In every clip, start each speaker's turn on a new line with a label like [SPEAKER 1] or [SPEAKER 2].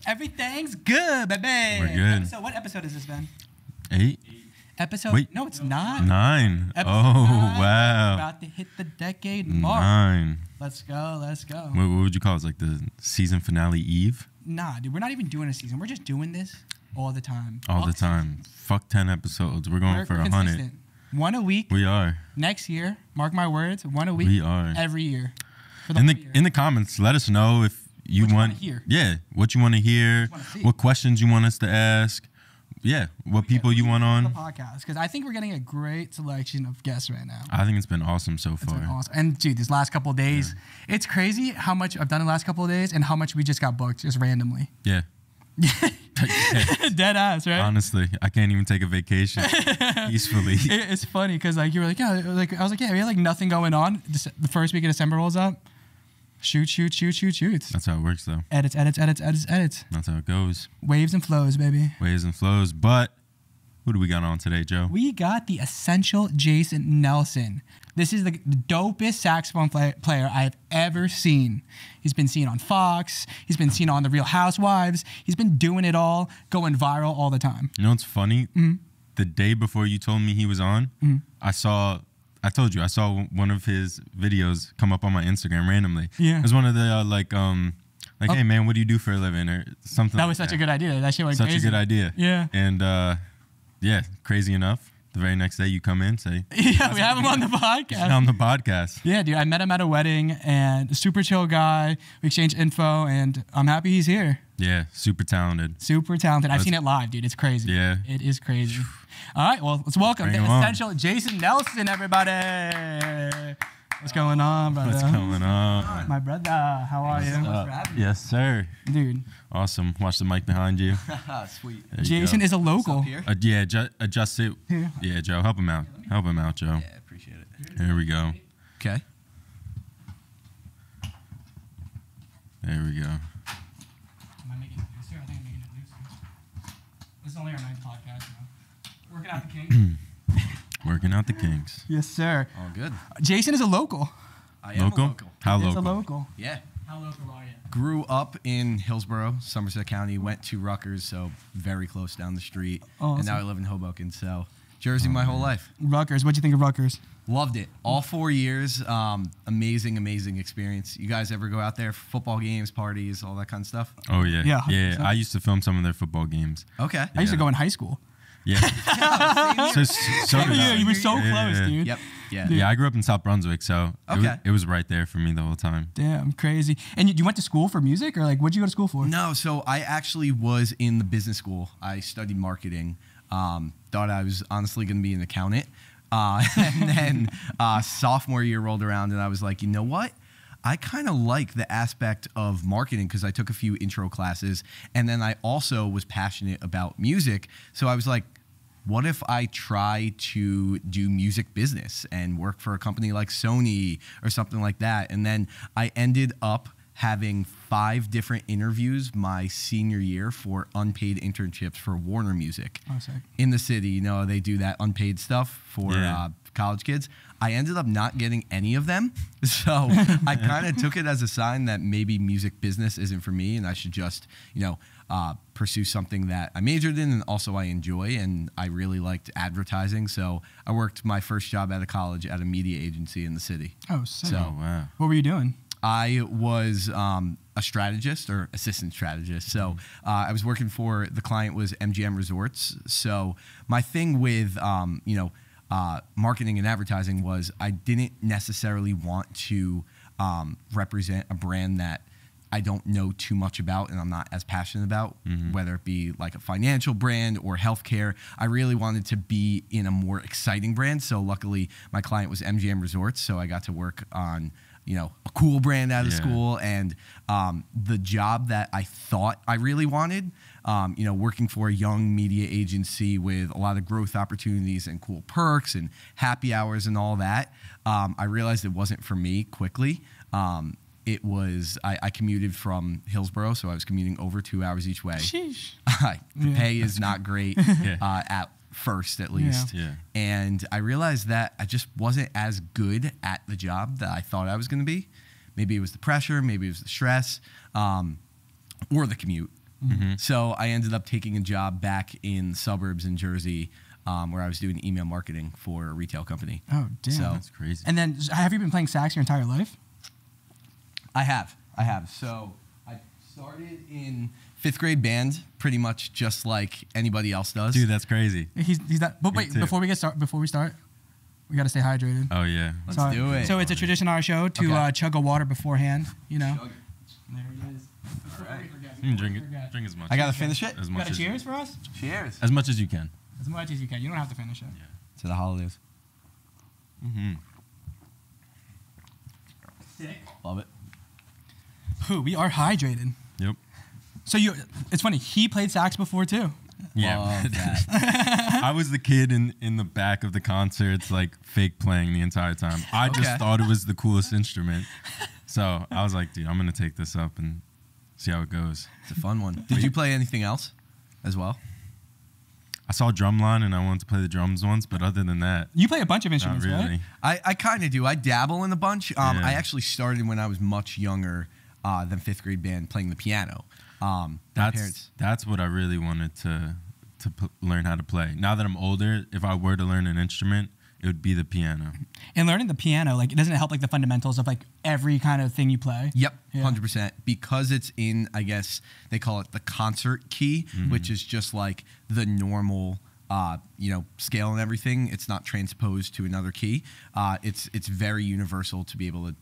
[SPEAKER 1] Everything's good, baby.
[SPEAKER 2] We're good.
[SPEAKER 1] What episode is this, Ben?
[SPEAKER 2] 8?
[SPEAKER 1] Episode?
[SPEAKER 2] Wait.
[SPEAKER 1] No, it's not.
[SPEAKER 2] 9.
[SPEAKER 1] Episode
[SPEAKER 2] Oh,
[SPEAKER 1] 9.
[SPEAKER 2] wow.
[SPEAKER 1] About to hit the decade mark.
[SPEAKER 2] 9.
[SPEAKER 1] Let's go. Let's go.
[SPEAKER 2] What would you call it? It's like the season finale eve?
[SPEAKER 1] Nah, dude, we're not even doing a season. We're just doing this all the time.
[SPEAKER 2] All the time. Fuck 10 episodes. We're going for 100.
[SPEAKER 1] Consistent. One a week.
[SPEAKER 2] We are.
[SPEAKER 1] Next year, mark my words, one a week.
[SPEAKER 2] We are.
[SPEAKER 1] Every year.
[SPEAKER 2] In the comments, let us know if you want to
[SPEAKER 1] hear.
[SPEAKER 2] Yeah, what you want to hear, what questions you want us to ask. Yeah, what people you want on
[SPEAKER 1] the podcast, because I think we're getting a great selection of guests right now.
[SPEAKER 2] I think it's been awesome so far.
[SPEAKER 1] Been awesome. And dude, these last couple of days, it's crazy how much I've done in the last couple of days and how much we just got booked just randomly.
[SPEAKER 2] Yeah.
[SPEAKER 1] Dead ass, right?
[SPEAKER 2] Honestly, I can't even take a vacation peacefully.
[SPEAKER 1] It's funny because like you were like, yeah, like I was like, yeah, we had like nothing going on. The first week of December rolls up. Shoot.
[SPEAKER 2] That's how it works, though.
[SPEAKER 1] Edits.
[SPEAKER 2] That's how it goes.
[SPEAKER 1] Waves and flows, baby.
[SPEAKER 2] Waves and flows. But who do we got on today, Joe?
[SPEAKER 1] We got the essential Jason Nelson. This is the dopest saxophone player I have ever seen. He's been seen on Fox. He's been seen on The Real Housewives. He's been doing it all, going viral all the time.
[SPEAKER 2] You know what's funny? The day before you told me he was on, I told you, I saw one of his videos come up on my Instagram randomly.
[SPEAKER 1] Yeah.
[SPEAKER 2] It was one of the, hey, man, what do you do for a living? Or something
[SPEAKER 1] That was such a good idea. That shit went crazy.
[SPEAKER 2] Such a good idea.
[SPEAKER 1] Yeah.
[SPEAKER 2] And, yeah, crazy enough. The very next day you come in, say.
[SPEAKER 1] Yeah, we have him on the podcast.
[SPEAKER 2] On the podcast.
[SPEAKER 1] Yeah, dude, I met him at a wedding, and a super chill guy. We exchanged info, and I'm happy he's here.
[SPEAKER 2] Yeah, super talented.
[SPEAKER 1] Super talented. I've seen it live, dude. It's crazy.
[SPEAKER 2] Yeah.
[SPEAKER 1] It is crazy. All right, well, let's welcome the essential Jason Nelson, everybody. What's going on, brother?
[SPEAKER 2] What's going on?
[SPEAKER 1] My brother, how are you?
[SPEAKER 2] Yes, sir.
[SPEAKER 1] Dude.
[SPEAKER 2] Awesome. Watch the mic behind you.
[SPEAKER 3] Sweet.
[SPEAKER 1] Jason is a local.
[SPEAKER 2] Yeah, adjust it. Yeah, Joe, help him out. Help him out, Joe.
[SPEAKER 3] Yeah, appreciate it.
[SPEAKER 2] Here we go.
[SPEAKER 3] Okay.
[SPEAKER 2] There we go.
[SPEAKER 1] Am I making it looser? I think I'm making it looser. This is only our 9th podcast, you know. Working out the kinks.
[SPEAKER 2] Working out the kinks.
[SPEAKER 1] Yes, sir.
[SPEAKER 3] All good.
[SPEAKER 1] Jason is a local.
[SPEAKER 3] I am
[SPEAKER 2] Local?
[SPEAKER 3] a local.
[SPEAKER 2] How
[SPEAKER 1] He's
[SPEAKER 2] local?
[SPEAKER 1] a local.
[SPEAKER 3] Yeah.
[SPEAKER 1] How local are you?
[SPEAKER 3] Grew up in Hillsborough, Somerset County. Went to Rutgers, so very close down the street.
[SPEAKER 1] Awesome.
[SPEAKER 3] And now I live in Hoboken, so Jersey my whole life.
[SPEAKER 1] Rutgers. What'd you think of Rutgers?
[SPEAKER 3] Loved it. All 4 years. Amazing experience. You guys ever go out there for football games, parties, all that kind of stuff?
[SPEAKER 2] Oh, yeah.
[SPEAKER 1] Yeah,
[SPEAKER 2] Yeah,
[SPEAKER 1] 100%.
[SPEAKER 2] I used to film some of their football games.
[SPEAKER 3] Okay.
[SPEAKER 1] I used to go in high school.
[SPEAKER 2] Yeah. so did
[SPEAKER 1] Yeah,
[SPEAKER 2] I.
[SPEAKER 1] you were so close, dude.
[SPEAKER 3] Yep. Yeah.
[SPEAKER 2] Yeah, I grew up in South Brunswick, so
[SPEAKER 3] Okay.
[SPEAKER 2] it was right there for me the whole time.
[SPEAKER 1] Damn, crazy. And you went to school for music, or like, what'd you go to school for?
[SPEAKER 3] No, so I actually was in the business school. I studied marketing. Thought I was honestly going to be an accountant. And then sophomore year rolled around, and I was like, you know what? I kind of like the aspect of marketing because I took a few intro classes, and then I also was passionate about music. So I was like, what if I try to do music business and work for a company like Sony or something like that? And then I ended up having 5 different interviews my senior year for unpaid internships for Warner Music in the city. You know, they do that unpaid stuff for college kids. I ended up not getting any of them. So I kind of took it as a sign that maybe music business isn't for me and I should just, you know, pursue something that I majored in and also I enjoy. And I really liked advertising. So I worked my first job out of college at a media agency in the city.
[SPEAKER 1] Oh, sick.
[SPEAKER 3] So,
[SPEAKER 2] Oh, wow.
[SPEAKER 1] What were you doing?
[SPEAKER 3] I was a strategist or assistant strategist. So I was working for, the client was MGM Resorts. So my thing with, marketing and advertising was I didn't necessarily want to represent a brand that I don't know too much about and I'm not as passionate about, whether it be like a financial brand or healthcare. I really wanted to be in a more exciting brand. So luckily my client was MGM Resorts. So I got to work on, you know, a cool brand out of school and the job that I thought I really wanted, you know, working for a young media agency with a lot of growth opportunities and cool perks and happy hours and all that. I realized it wasn't for me quickly. It was, I commuted from Hillsborough, so I was commuting over 2 hours each way.
[SPEAKER 1] Sheesh.
[SPEAKER 3] The pay is not great at first, at least.
[SPEAKER 2] Yeah.
[SPEAKER 3] And I realized that I just wasn't as good at the job that I thought I was going to be. Maybe it was the pressure, maybe it was the stress, or the commute. So I ended up taking a job back in the suburbs in Jersey, where I was doing email marketing for a retail company.
[SPEAKER 1] Oh, damn.
[SPEAKER 3] So
[SPEAKER 2] That's crazy.
[SPEAKER 1] And then, have you been playing sax your entire life?
[SPEAKER 3] I have. So I started in 5th grade band, pretty much just like anybody else does.
[SPEAKER 2] Dude, that's crazy.
[SPEAKER 1] He's that. But wait,
[SPEAKER 2] too.
[SPEAKER 1] before we start, we gotta stay hydrated.
[SPEAKER 2] Oh yeah.
[SPEAKER 3] Let's do it.
[SPEAKER 1] So it's a tradition on our show to
[SPEAKER 3] Okay.
[SPEAKER 1] chug a water beforehand. You know.
[SPEAKER 3] Chug it.
[SPEAKER 1] There it is.
[SPEAKER 3] All right.
[SPEAKER 2] You can drink it. Drink as much.
[SPEAKER 3] I gotta finish it.
[SPEAKER 2] as
[SPEAKER 1] You
[SPEAKER 2] much
[SPEAKER 1] got a
[SPEAKER 2] as
[SPEAKER 1] cheers for us?
[SPEAKER 3] Cheers
[SPEAKER 2] as much as you can.
[SPEAKER 1] As much as you can. You don't have to finish it.
[SPEAKER 3] to the holidays.
[SPEAKER 1] Sick.
[SPEAKER 3] Love it.
[SPEAKER 1] We are hydrated.
[SPEAKER 2] Yep.
[SPEAKER 1] So it's funny. He played sax before too.
[SPEAKER 2] Yeah.
[SPEAKER 3] Love that.
[SPEAKER 2] I was the kid in the back of the concerts, like fake playing the entire time. I just
[SPEAKER 3] Okay.
[SPEAKER 2] thought it was the coolest instrument. So I was like, dude, I'm gonna take this up and see how it goes.
[SPEAKER 3] It's a fun one. Did you play anything else as well?
[SPEAKER 2] I saw Drumline and I wanted to play the drums once, but other than that,
[SPEAKER 1] You play a bunch of
[SPEAKER 2] not
[SPEAKER 1] instruments,
[SPEAKER 2] really.
[SPEAKER 1] right?
[SPEAKER 3] I kind of do. I dabble in a bunch.
[SPEAKER 2] Yeah.
[SPEAKER 3] I actually started when I was much younger than 5th grade band playing the piano. My parents.
[SPEAKER 2] That's what I really wanted to learn how to play. Now that I'm older, if I were to learn an instrument, it would be the piano.
[SPEAKER 1] And learning the piano, like, doesn't it help like the fundamentals of like every kind of thing you play?
[SPEAKER 3] Yep,
[SPEAKER 1] Yeah.
[SPEAKER 3] 100%. Because it's in, I guess they call it the concert key, which is just like the normal, scale and everything. It's not transposed to another key. It's very universal to be able to,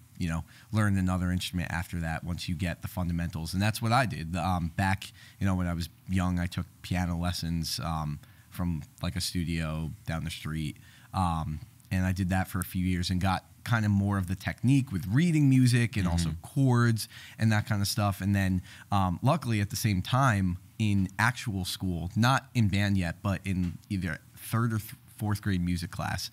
[SPEAKER 3] learn another instrument after that once you get the fundamentals. And that's what I did. Back, when I was young, I took piano lessons from like a studio down the street. And I did that for a few years and got kind of more of the technique with reading music and also chords and that kind of stuff. And then luckily at the same time in actual school, not in band yet, but in either 3rd or 4th grade music class,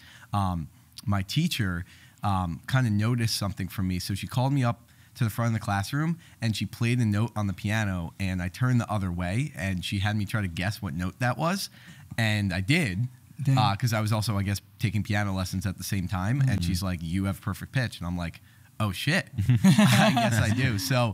[SPEAKER 3] my teacher kind of noticed something from me. So she called me up to the front of the classroom and she played a note on the piano and I turned the other way and she had me try to guess what note that was. And I did. Because I was also, I guess, taking piano lessons at the same time. And she's like, you have perfect pitch. And I'm like, oh, shit. I guess I do. So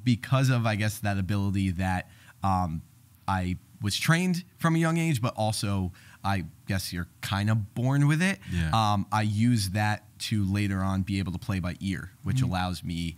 [SPEAKER 3] because of, I guess, that ability that I was trained from a young age, but also I guess you're kind of born with it.
[SPEAKER 2] Yeah.
[SPEAKER 3] I use that to later on be able to play by ear, which allows me,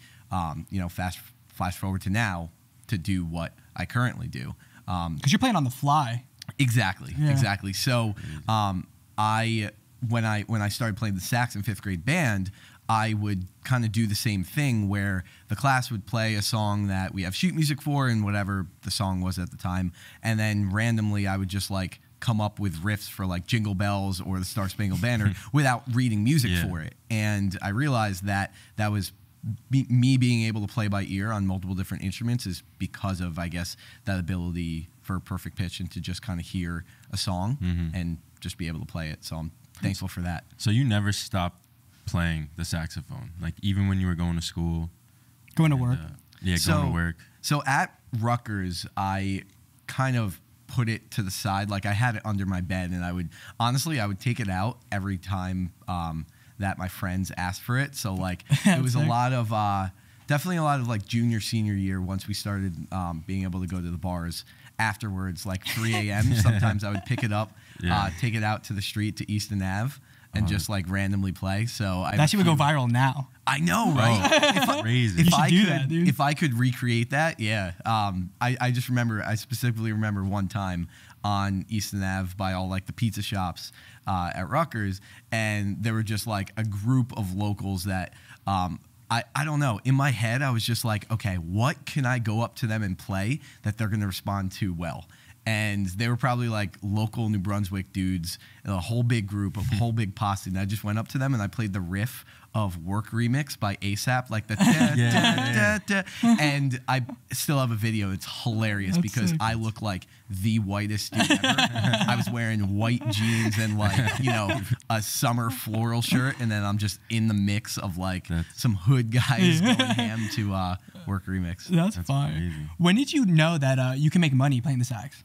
[SPEAKER 3] flash forward to now to do what I currently do.
[SPEAKER 1] Because you're playing on the fly.
[SPEAKER 3] Exactly.
[SPEAKER 1] Yeah.
[SPEAKER 3] Exactly. So, when I started playing the sax in 5th grade band, I would kind of do the same thing where the class would play a song that we have sheet music for and whatever the song was at the time, and then randomly I would just like come up with riffs for like Jingle Bells or the Star Spangled Banner without reading music for it. And I realized that was me being able to play by ear on multiple different instruments is because of, I guess, that ability for perfect pitch and to just kind of hear a song and just be able to play it. So I'm thankful for that.
[SPEAKER 2] So you never stopped playing the saxophone, like even when you were going to school,
[SPEAKER 1] Going to work.
[SPEAKER 2] going to work.
[SPEAKER 3] So at Rutgers, I kind of put it to the side. Like I had it under my bed and I would take it out every time that my friends asked for it. So like it was definitely a lot of like junior, senior year once we started being able to go to the bars afterwards, like 3 a.m. Sometimes I would pick it up, take it out to the street to Easton Ave and just like randomly play. So
[SPEAKER 1] That shit would go viral now.
[SPEAKER 3] I know, right?
[SPEAKER 2] Crazy.
[SPEAKER 1] You should do that, dude.
[SPEAKER 3] If I could recreate that, yeah. I specifically remember one time on Easton Ave by all like the pizza shops at Rutgers, and there were just like a group of locals that I don't know. In my head, I was just like, okay, what can I go up to them and play that they're going to respond to well? And they were probably like local New Brunswick dudes, a whole big group, a whole big posse. And I just went up to them and I played the riff of Work Remix by ASAP, like the and I still have a video. It's hilarious because
[SPEAKER 1] sick.
[SPEAKER 3] I look like the whitest dude ever. I was wearing white jeans and like, a summer floral shirt. And then I'm just in the mix of like some hood guys going ham to Work Remix.
[SPEAKER 1] That's fire.
[SPEAKER 2] crazy.
[SPEAKER 1] When did you know that you can make money playing the sax?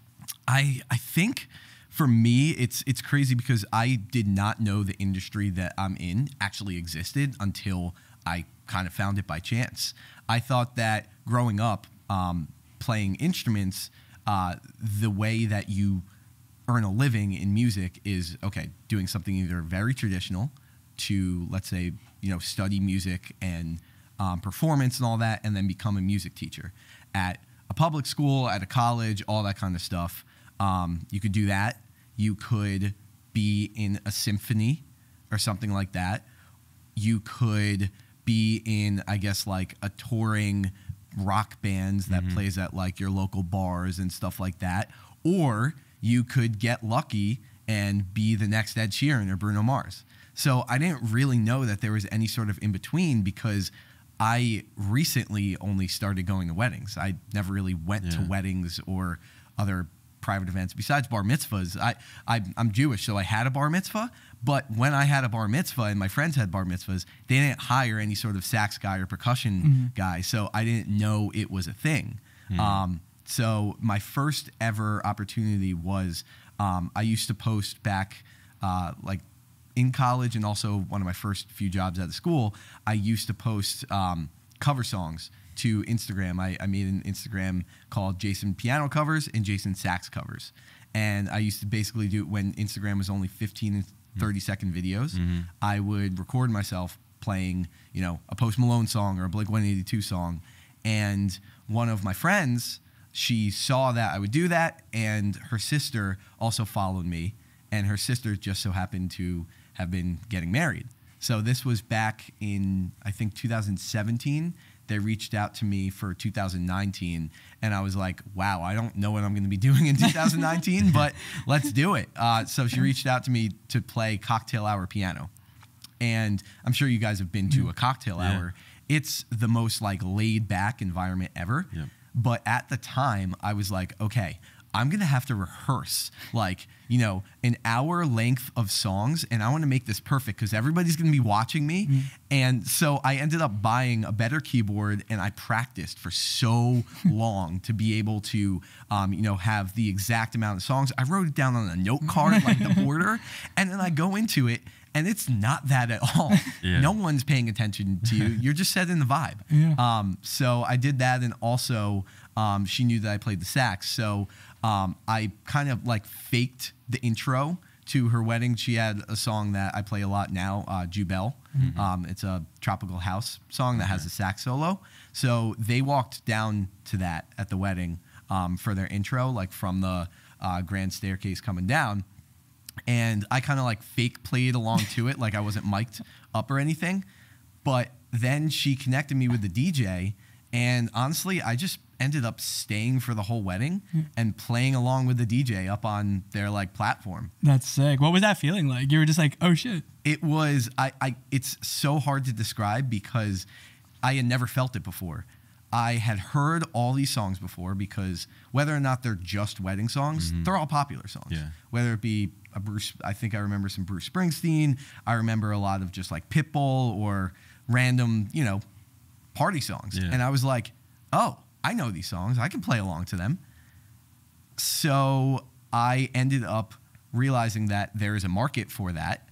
[SPEAKER 3] I think for me, it's crazy because I did not know the industry that I'm in actually existed until I kind of found it by chance. I thought that growing up, playing instruments, the way that you earn a living in music is, okay, doing something either very traditional to, let's say, study music and performance and all that, and then become a music teacher at a public school, at a college, all that kind of stuff. You could do that. You could be in a symphony or something like that. You could be in, I guess, like a touring rock bands that plays at like your local bars and stuff like that. Or you could get lucky and be the next Ed Sheeran or Bruno Mars. So I didn't really know that there was any sort of in between, because I recently only started going to weddings. I never really went to weddings or other private events besides bar mitzvahs. I'm Jewish, so I had a bar mitzvah. But when I had a bar mitzvah and my friends had bar mitzvahs, they didn't hire any sort of sax guy or percussion guy, so I didn't know it was a thing. So my first ever opportunity was I used to post back like in college, and also one of my first few jobs at the school, I used to post cover songs to Instagram. I made an Instagram called Jason Piano Covers and Jason Sax Covers. And I used to basically do, when Instagram was only 15 and 30-second videos, I would record myself playing, a Post Malone song or a Blink-182 song. And one of my friends, she saw that I would do that, and her sister also followed me. And her sister just so happened to have been getting married. So this was back in, I think, 2017. They reached out to me for 2019, and I was like, wow, I don't know what I'm going to be doing in 2019, but let's do it. So she reached out to me to play cocktail hour piano. And I'm sure you guys have been to a cocktail hour. It's the most like laid back environment ever. Yep. But at the time, I was like, okay, I'm going to have to rehearse like, an hour length of songs, and I want to make this perfect because everybody's going to be watching me. And so I ended up buying a better keyboard, and I practiced for so long to be able to, have the exact amount of songs. I wrote it down on a note card, like the border, and then I go into it, and it's not that at all. No one's paying attention to you. You're just setting the vibe. So I did that, and also she knew that I played the sax. So I kind of like faked the intro to her wedding. She had a song that I play a lot now, Jubel. It's a tropical house song that has a sax solo. So they walked down to that at the wedding for their intro, like from the grand staircase coming down. And I kind of like fake played along to it, like I wasn't mic'd up or anything. But then she connected me with the DJ, and honestly, I just ended up staying for the whole wedding and playing along with the DJ up on their like platform.
[SPEAKER 1] That's sick. What was that feeling like? You were just like, oh shit.
[SPEAKER 3] It was, it's so hard to describe because I had never felt it before. I had heard all these songs before, because whether or not they're just wedding songs, they're all popular songs. Whether it be a Bruce, I think I remember some Bruce Springsteen. I remember a lot of just like Pitbull or random, party songs. And I was like, oh, I know these songs. I can play along to them. So I ended up realizing that there is a market for that,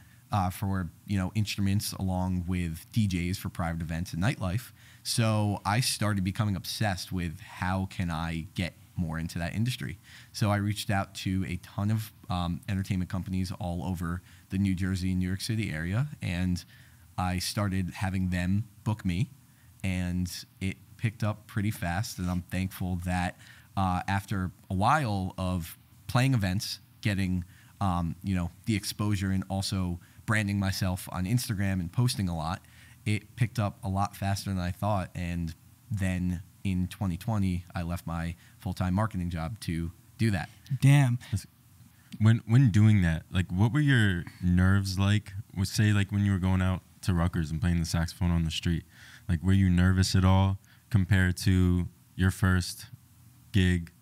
[SPEAKER 3] for instruments along with DJs for private events and nightlife. So I started becoming obsessed with how can I get more into that industry. So I reached out to a ton of entertainment companies all over the New Jersey and New York City area, and I started having them book me, and it picked up pretty fast. And I'm thankful that after a while of playing events, getting the exposure, and also branding myself on Instagram and posting a lot, it picked up a lot faster than I thought. And then in 2020, I left my full-time marketing job to do that.
[SPEAKER 1] Damn.
[SPEAKER 2] When doing that, like, what were your nerves like? Say, like, when you were going out to Rutgers and playing the saxophone on the street, like, were you nervous at all compared to your first gig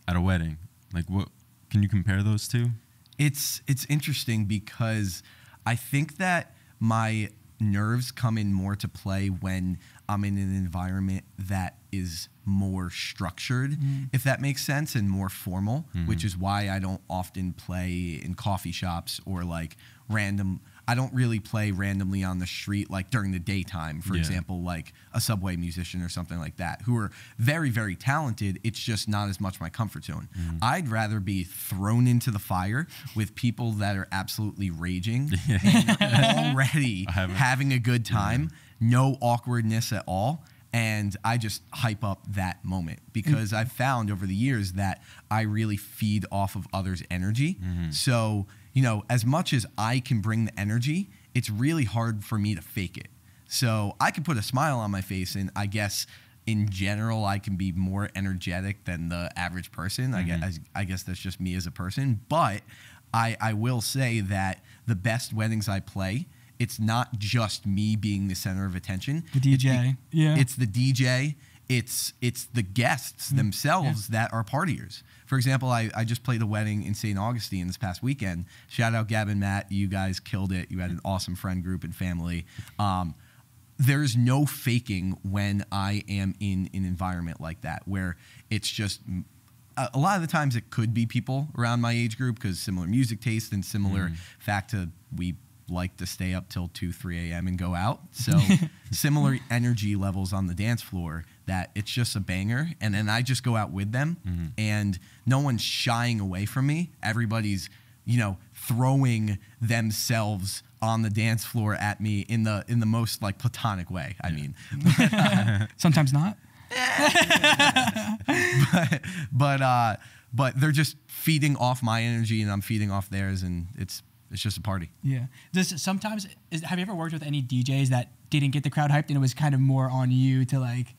[SPEAKER 2] at a wedding? Like, what can you compare those two?
[SPEAKER 3] It's interesting because I think that my nerves come in more to play when I'm in an environment that is more structured, if that makes sense, and more formal, which is why I don't often play in coffee shops or like random. I don't really play randomly on the street like during the daytime, for example, like a subway musician or something like that, who are very, very talented. It's just not as much my comfort zone. I'd rather be thrown into the fire with people that are absolutely raging and already having a good time, no awkwardness at all. And I just hype up that moment because I've found over the years that I really feed off of others' energy. So, you know, as much as I can bring the energy, it's really hard for me to fake it. So I can put a smile on my face, and I guess in general, I can be more energetic than the average person. I guess that's just me as a person. But I will say that the best weddings I play, it's not just me being the center of attention.
[SPEAKER 1] The DJ.
[SPEAKER 3] It's the DJ. It's the guests themselves that are partiers. For example, I just played a wedding in St. Augustine this past weekend. Shout out Gab and Matt. You guys killed it. You had an awesome friend group and family. There's no faking when I am in an environment like that where it's just a lot of the times it could be people around my age group because similar music taste and similar fact to we like to stay up till 2, 3 a.m. and go out. So similar energy levels on the dance floor that it's just a banger. And then I just go out with them and no one's shying away from me. Everybody's, you know, throwing themselves on the dance floor at me in the most like platonic way. I mean,
[SPEAKER 1] sometimes not.
[SPEAKER 3] but they're just feeding off my energy and I'm feeding off theirs, and it's just a party.
[SPEAKER 1] Yeah. Have you ever worked with any DJs that didn't get the crowd hyped and it was kind of more on you to like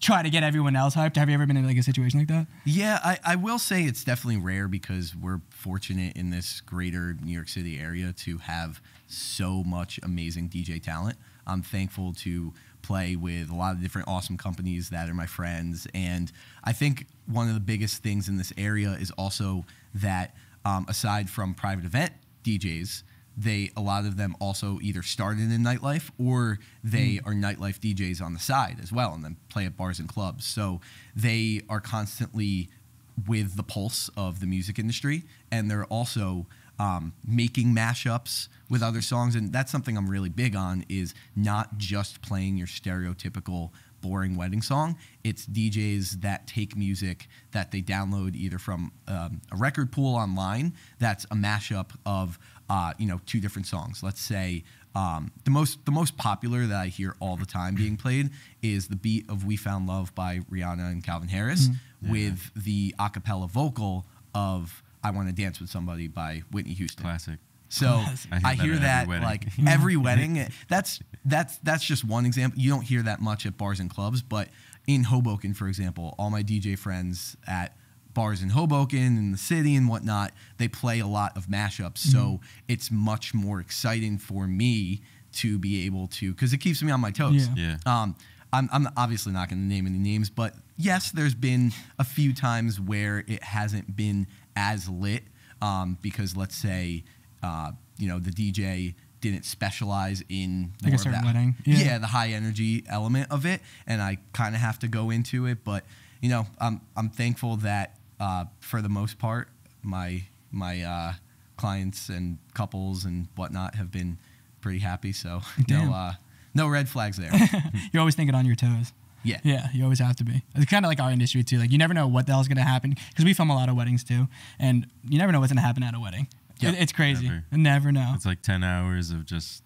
[SPEAKER 1] try to get everyone else hyped? Have you ever been in like a situation like that?
[SPEAKER 3] Yeah, I will say it's definitely rare because we're fortunate in this greater New York City area to have so much amazing DJ talent. I'm thankful to play with a lot of different awesome companies that are my friends. And I think one of the biggest things in this area is also that aside from private event DJs, a lot of them also either started in nightlife or they are nightlife DJs on the side as well and then play at bars and clubs. So they are constantly with the pulse of the music industry, and they're also making mashups with other songs. And that's something I'm really big on, is not just playing your stereotypical boring wedding song. It's DJs that take music that they download either from a record pool online that's a mashup of 2 different songs. Let's say the most popular that I hear all the time being played is the beat of "We Found Love" by Rihanna and Calvin Harris with the a cappella vocal of "I Want to Dance with Somebody" by Whitney Houston.
[SPEAKER 2] Classic.
[SPEAKER 3] So I hear that like every wedding. That's just one example. You don't hear that much at bars and clubs, but in Hoboken, for example, all my DJ friends at bars in Hoboken and the city and whatnot, they play a lot of mashups. So it's much more exciting for me to be able to, because it keeps me on my toes. I'm obviously not going to name any names, but yes, there's been a few times where it hasn't been as lit because let's say the DJ didn't specialize in
[SPEAKER 1] like a certain wedding.
[SPEAKER 3] Yeah, the high energy element of it, and I kind of have to go into it. But I'm thankful that for the most part, my clients and couples and whatnot have been pretty happy. So no red flags there.
[SPEAKER 1] You're always thinking on your toes. Yeah, you always have to be. It's kind of like our industry too. Like you never know what the hell's gonna happen because we film a lot of weddings too, and you never know what's gonna happen at a wedding. Yep. It's crazy. Never know.
[SPEAKER 2] It's like 10 hours of just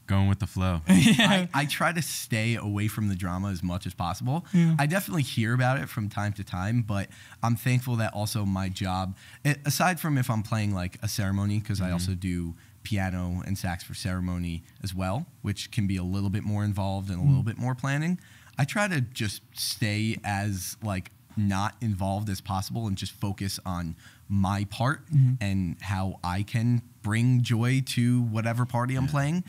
[SPEAKER 2] going with the flow.
[SPEAKER 3] I try to stay away from the drama as much as possible. I definitely hear about it from time to time, but I'm thankful that also my job, aside from if I'm playing like a ceremony, because I also do piano and sax for ceremony as well, which can be a little bit more involved and a little bit more planning. I try to just stay as like not involved as possible and just focus on my part and how I can bring joy to whatever party I'm playing.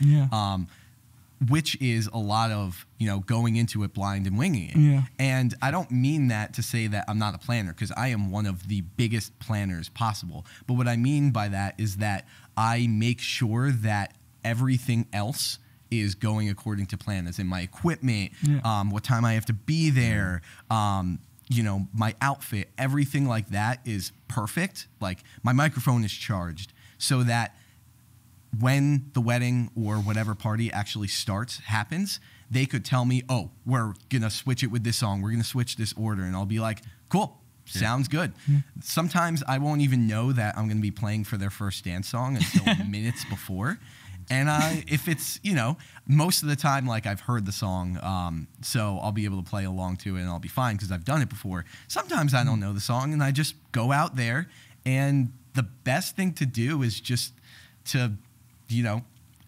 [SPEAKER 3] Which is a lot of, going into it blind and winging it. And I don't mean that to say that I'm not a planner, because I am one of the biggest planners possible. But what I mean by that is that I make sure that everything else is going according to plan, as in my equipment, what time I have to be there, my outfit, everything like that is perfect. Like my microphone is charged so that when the wedding or whatever party actually happens, they could tell me, oh, we're going to switch it with this song. We're going to switch this order. And I'll be like, cool, sounds good. Sometimes I won't even know that I'm going to be playing for their first dance song until minutes before. And if it's, most of the time, like I've heard the song, so I'll be able to play along to it and I'll be fine because I've done it before. Sometimes I don't know the song and I just go out there, and the best thing to do is just to,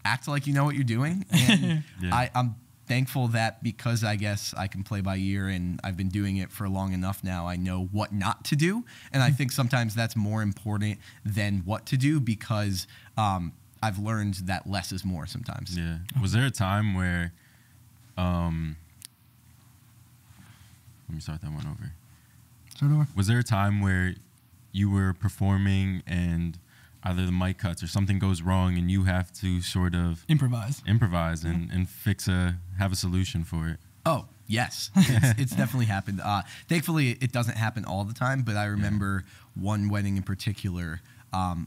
[SPEAKER 3] act like you know what you're doing. And I'm thankful that because I guess I can play by ear and I've been doing it for long enough now, I know what not to do. And I think sometimes that's more important than what to do because I've learned that less is more sometimes.
[SPEAKER 2] Yeah. Was there a time where, let me start that one over. Was there a time where you were performing and either the mic cuts or something goes wrong and you have to sort of improvise and have a solution for it?
[SPEAKER 3] Oh, yes. It's definitely happened. Thankfully, it doesn't happen all the time, but I remember one wedding in particular, I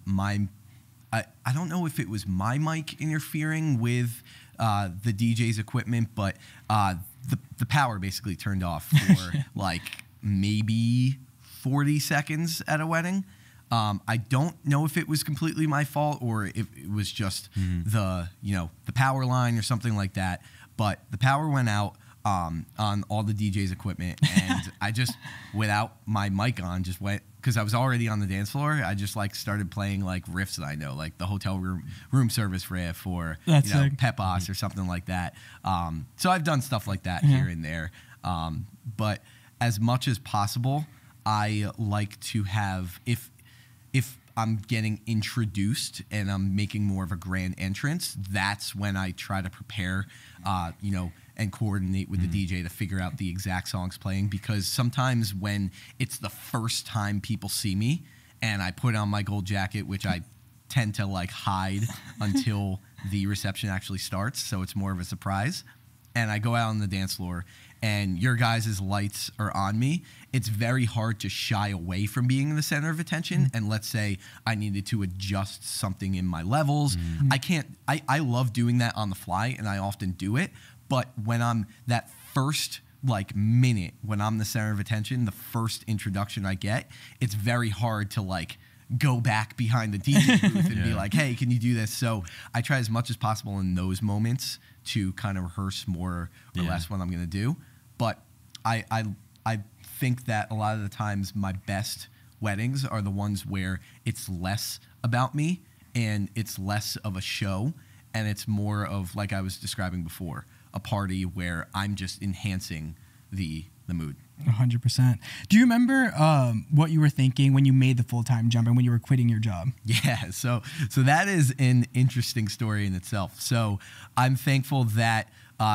[SPEAKER 3] don't know if it was my mic interfering with the DJ's equipment, but the power basically turned off for like maybe 40 seconds at a wedding. I don't know if it was completely my fault or if it was just the power line or something like that. But the power went out on all the DJ's equipment, and I just, without my mic on, just went, because I was already on the dance floor. I just started playing riffs that I know, like the hotel room service riff or Pepos or something like that. So I've done stuff like that here and there. But as much as possible, I like to have, if I'm getting introduced and I'm making more of a grand entrance, that's when I try to prepare, and coordinate with the DJ to figure out the exact songs playing. Because sometimes when it's the first time people see me and I put on my gold jacket, which I tend to hide until the reception actually starts, so it's more of a surprise, and I go out on the dance floor and your guys' lights are on me, it's very hard to shy away from being in the center of attention. And let's say I needed to adjust something in my levels. I love doing that on the fly, and I often do it. But when I'm that first minute, when I'm the center of attention, the first introduction I get, it's very hard to go back behind the DJ booth and be like, hey, can you do this? So I try as much as possible in those moments to kind of rehearse more or less what I'm going to do. But I think that a lot of the times my best weddings are the ones where it's less about me and it's less of a show, and it's more of, like I was describing before, a party where I'm just enhancing the mood.
[SPEAKER 1] 100%. Do you remember what you were thinking when you made the full-time jump and when you were quitting your job?
[SPEAKER 3] Yeah, so that is an interesting story in itself. So I'm thankful that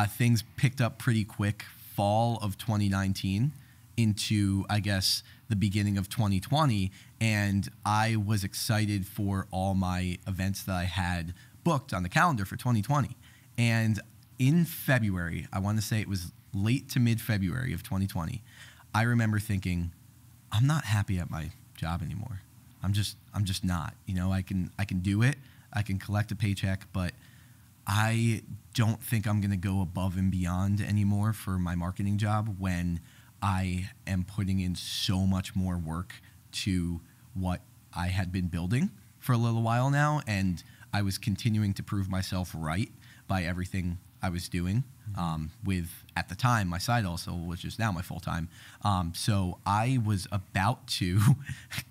[SPEAKER 3] things picked up pretty quick fall of 2019 into, I guess, the beginning of 2020, and I was excited for all my events that I had booked on the calendar for 2020. And in February, I want to say it was late to mid-February of 2020, I remember thinking, I'm not happy at my job anymore. I'm just not. I can do it. I can collect a paycheck, but I don't think I'm going to go above and beyond anymore for my marketing job when I am putting in so much more work to what I had been building for a little while now, and I was continuing to prove myself right by everything I was doing with, at the time, my side hustle, which is now my full-time. So I was about to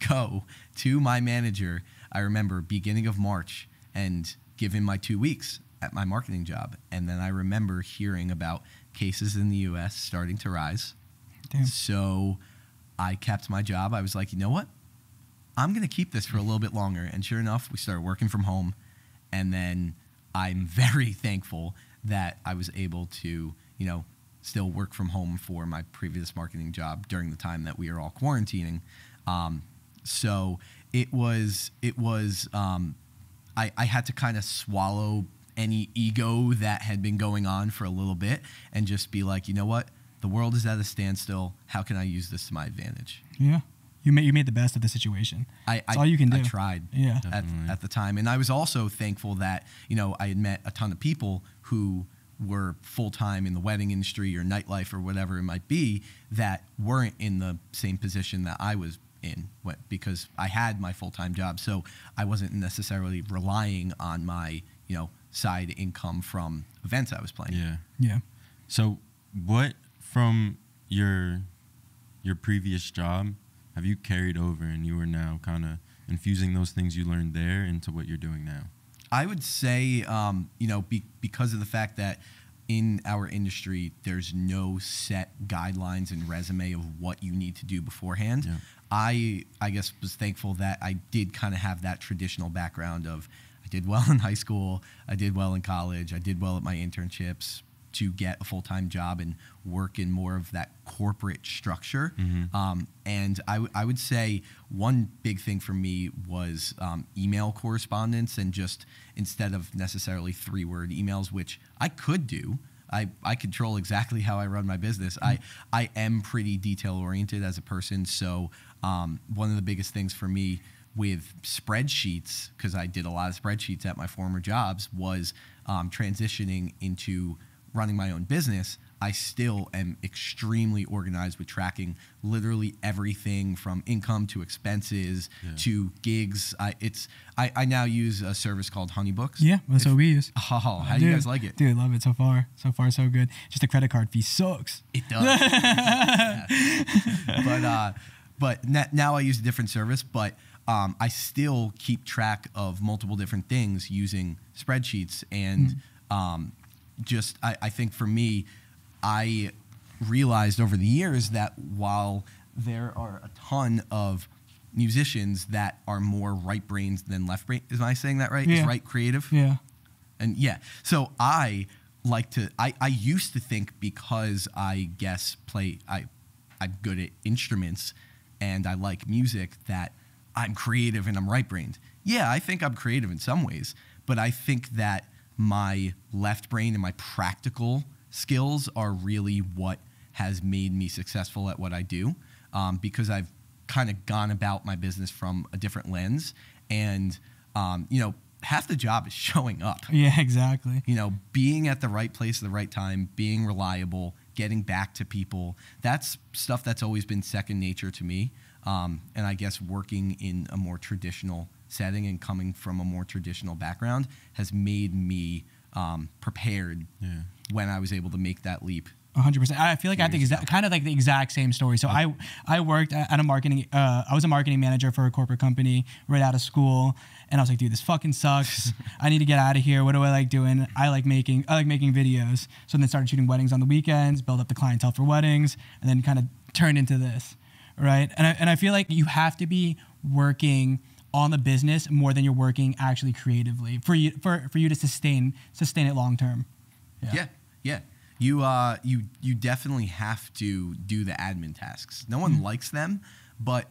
[SPEAKER 3] go to my manager, I remember, beginning of March, and give him my 2 weeks at my marketing job. And then I remember hearing about cases in the U.S. starting to rise.
[SPEAKER 1] Damn.
[SPEAKER 3] So I kept my job. I was like, you know what? I'm going to keep this for a little bit longer. And sure enough, we started working from home. And then I'm very thankful that I was able to, still work from home for my previous marketing job during the time that we were all quarantining. So it was I had to kind of swallow any ego that had been going on for a little bit and just be like, you know what? The world is at a standstill. How can I use this to my advantage?
[SPEAKER 1] Yeah. You made the best of the situation. That's all you can do.
[SPEAKER 3] I tried
[SPEAKER 1] Yeah.
[SPEAKER 3] at the time. And I was also thankful that, I had met a ton of people who were full-time in the wedding industry or nightlife or whatever it might be that weren't in the same position that I was in, because I had my full-time job. So I wasn't necessarily relying on my, side income from events I was playing.
[SPEAKER 2] Yeah.
[SPEAKER 1] Yeah.
[SPEAKER 2] So what from your previous job have you carried over and you are now kind of infusing those things you learned there into what you're doing now?
[SPEAKER 3] I would say, because of the fact that in our industry, there's no set guidelines and resume of what you need to do beforehand.
[SPEAKER 2] Yeah.
[SPEAKER 3] I guess was thankful that I did kind of have that traditional background of I did well in high school, I did well in college, I did well at my internships to get a full-time job and work in more of that corporate structure.
[SPEAKER 2] Mm-hmm.
[SPEAKER 3] And I would say one big thing for me was email correspondence, and just instead of necessarily 3-word emails, which I could do, I control exactly how I run my business. Mm-hmm. I am pretty detail-oriented as a person, so one of the biggest things for me with spreadsheets, because I did a lot of spreadsheets at my former jobs, was transitioning into running my own business. I still am extremely organized with tracking literally everything from income to expenses to gigs. I now use a service called Honeybooks.
[SPEAKER 1] Yeah, that's what we use.
[SPEAKER 3] Oh, how do you guys like it?
[SPEAKER 1] Dude, love it so far. So far, so good. Just the credit card fee sucks.
[SPEAKER 3] It does. But now I use a different service, but I still keep track of multiple different things using spreadsheets. And I think for me, I realized over the years that while there are a ton of musicians that are more right brains than left brain, is I saying that right?
[SPEAKER 1] Yeah.
[SPEAKER 3] Is right creative?
[SPEAKER 1] Yeah.
[SPEAKER 3] And yeah, so I used to think because I guess I'm good at instruments and I like music that I'm creative and I'm right brained. Yeah, I think I'm creative in some ways, but I think that my left brain and my practical skills are really what has made me successful at what I do, because I've kind of gone about my business from a different lens. And, half the job is showing up.
[SPEAKER 1] Yeah, exactly.
[SPEAKER 3] Being at the right place at the right time, being reliable, getting back to people. That's stuff that's always been second nature to me. And I guess working in a more traditional setting and coming from a more traditional background has made me prepared when I was able to make that leap.
[SPEAKER 1] 100%. I feel like I have the exact same story. So I worked at a marketing. I was a marketing manager for a corporate company right out of school, and I was like, dude, this fucking sucks. I need to get out of here. What do I like doing? I like making videos. So then started shooting weddings on the weekends, build up the clientele for weddings, and then kind of turned into this, right? And I feel like you have to be working on the business more than you're working actually creatively for you to sustain it long term.
[SPEAKER 3] Yeah. You definitely have to do the admin tasks. No one likes them, but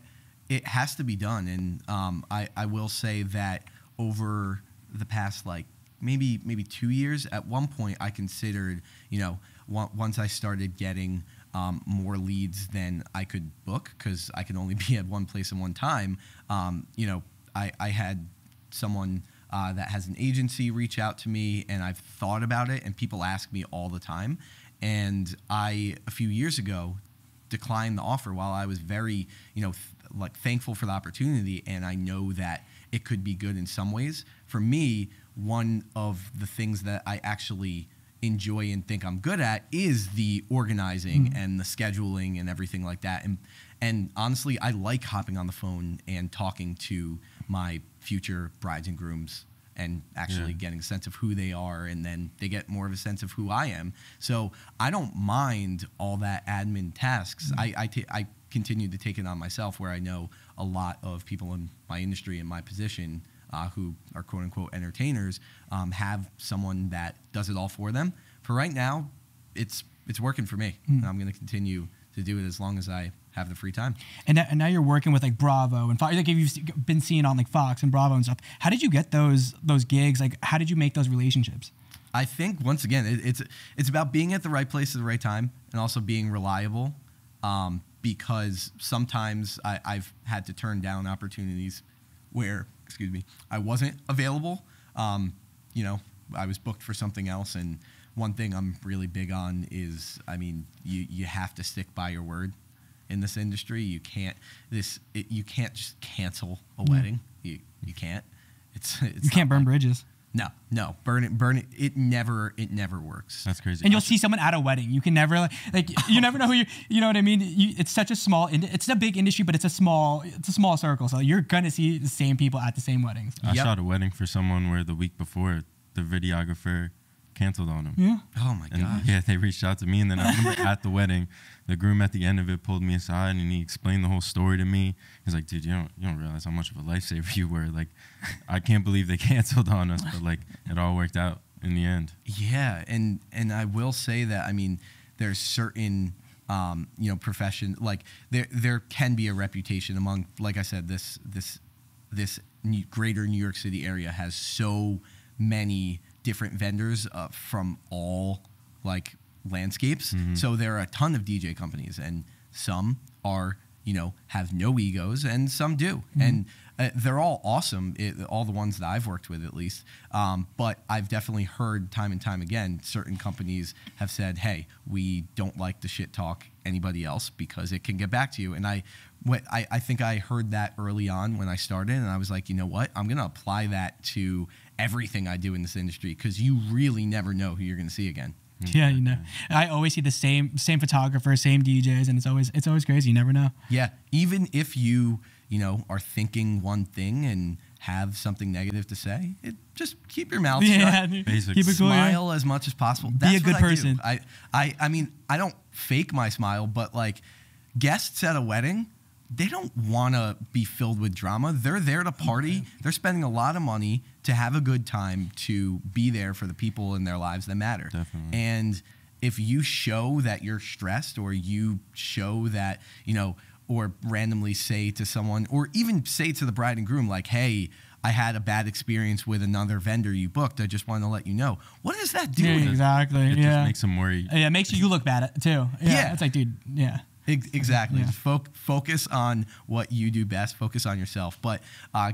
[SPEAKER 3] it has to be done. And I will say that over the past maybe 2 years, at one point I considered, once I started getting more leads than I could book, because I can only be at one place at one time. I had someone that has an agency reach out to me, and I've thought about it, and people ask me all the time. And a few years ago, declined the offer while I was very, thankful for the opportunity, and I know that it could be good in some ways. For me, one of the things that I actually enjoy and think I'm good at is the organizing and the scheduling and everything like that. And honestly, I like hopping on the phone and talking to my future brides and grooms and actually getting a sense of who they are, and then they get more of a sense of who I am. So I don't mind all that admin tasks. I continue to take it on myself, where I know a lot of people in my industry and my position who are quote unquote entertainers have someone that does it all for them. For right now, it's working for me, and I'm going to continue to do it as long as I have the free time. And
[SPEAKER 1] now you're working with Bravo and Fox. If you've been seeing on Fox and Bravo and stuff, how did you get those gigs? How did you make those relationships?
[SPEAKER 3] I think once again, it's about being at the right place at the right time, and also being reliable. because sometimes I've had to turn down opportunities where, excuse me, I wasn't available. You know, I was booked for something else, and one thing I'm really big on is, I mean, you have to stick by your word in this industry. You can't you can't just cancel a wedding. You can't. It's
[SPEAKER 1] You can't burn bridges.
[SPEAKER 3] No, burn it. It never works.
[SPEAKER 2] That's crazy.
[SPEAKER 1] And you'll see someone at a wedding. You can never like you never know who you know what I mean. It's such a small. It's a big industry, but it's a small circle. So you're gonna see the same people at the same weddings.
[SPEAKER 2] I shot a wedding for someone where the week before the videographer canceled on him.
[SPEAKER 1] Yeah.
[SPEAKER 3] Oh my
[SPEAKER 2] And
[SPEAKER 3] gosh.
[SPEAKER 2] yeah, they reached out to me, and then I remember at the wedding, the groom at the end of it pulled me aside and he explained the whole story to me. He's like, "Dude, you don't realize how much of a lifesaver you were. Like, I can't believe they canceled on us, but like it all worked out in the end."
[SPEAKER 3] Yeah, and I will say that, I mean, there's certain you know, profession, like there can be a reputation among, like I said, this greater New York City area has so many different vendors from all like landscapes. So there are a ton of DJ companies, and some are, you know, have no egos, and some do. And they're all awesome, all the ones that I've worked with at least. But I've definitely heard time and time again, certain companies have said, "Hey, we don't like to shit talk anybody else because it can get back to you." And I think I heard that early on when I started, and I was like, you know what? I'm going to apply that to everything I do in this industry, because you really never know who you're going to see again.
[SPEAKER 1] Yeah, you know, I always see the same photographers, same DJs, and it's always crazy. You never know.
[SPEAKER 3] Yeah, even if you know, are thinking one thing and have something negative to say, just keep your mouth shut.
[SPEAKER 2] Basics.
[SPEAKER 1] Keep it cool.
[SPEAKER 3] Smile as much as possible.
[SPEAKER 1] Be
[SPEAKER 3] That's
[SPEAKER 1] a good
[SPEAKER 3] what I do.
[SPEAKER 1] person.
[SPEAKER 3] I mean, I don't fake my smile, but like guests at a wedding, they don't want to be filled with drama. They're there to party. They're spending a lot of money to have a good time, to be there for the people in their lives that matter.
[SPEAKER 2] Definitely.
[SPEAKER 3] And if you show that you're stressed, or you show that, you know, or randomly say to someone, or even say to the bride and groom, like, "Hey, I had a bad experience with another vendor you booked. I just want to let you know." What does that do?
[SPEAKER 1] Yeah, exactly.
[SPEAKER 2] It just makes them worry.
[SPEAKER 1] Yeah, it makes you look bad too.
[SPEAKER 3] Yeah.
[SPEAKER 1] It's like, dude, yeah.
[SPEAKER 3] Exactly.
[SPEAKER 1] Yeah.
[SPEAKER 3] Just focus on what you do best. Focus on yourself. But